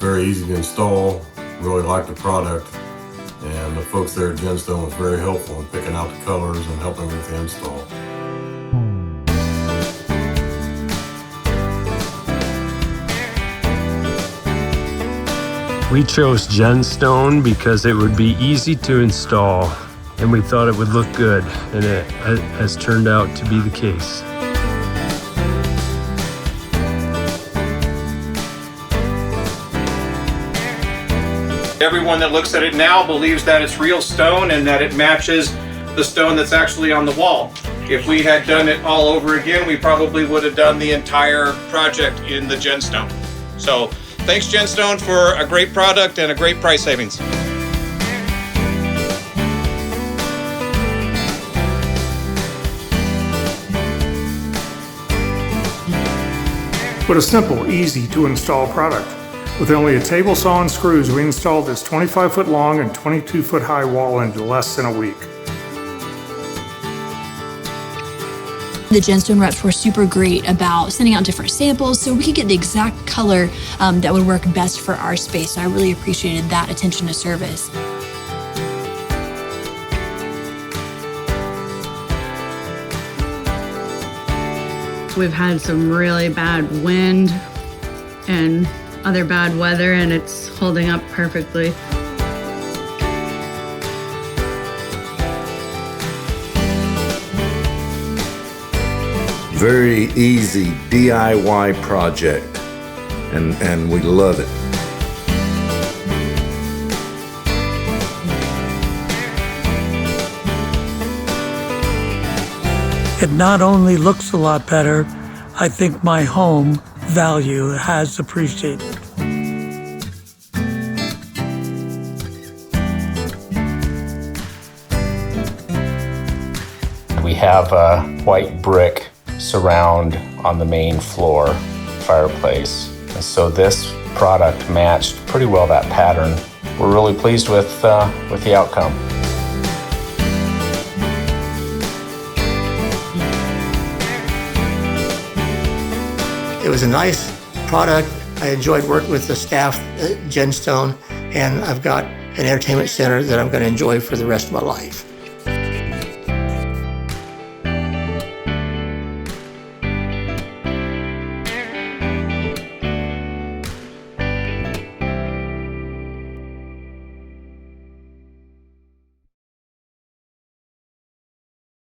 very easy to install. Really liked the product, and the folks there at GenStone was very helpful in picking out the colors and helping with the install. We chose GenStone because it would be easy to install, and we thought it would look good, and it has turned out to be the case. Everyone that looks at it now believes that it's real stone and that it matches the stone that's actually on the wall. If we had done it all over again, we probably would have done the entire project in the GenStone. So thanks GenStone for a great product and a great price savings. What a simple, easy to install product. With only a table saw and screws, we installed this 25-foot long and 22-foot high wall in less than a week. The GenStone reps were super great about sending out different samples so we could get the exact color that would work best for our space. So I really appreciated that attention to service. We've had some really bad wind and other bad weather, and it's holding up perfectly. Very easy DIY project, and we love it. It not only looks a lot better, I think my home value has appreciated. We have a white brick surround on the main floor fireplace. And so this product matched pretty well that pattern. We're really pleased with the outcome. It was a nice product. I enjoyed working with the staff at GenStone, and I've got an entertainment center that I'm going to enjoy for the rest of my life.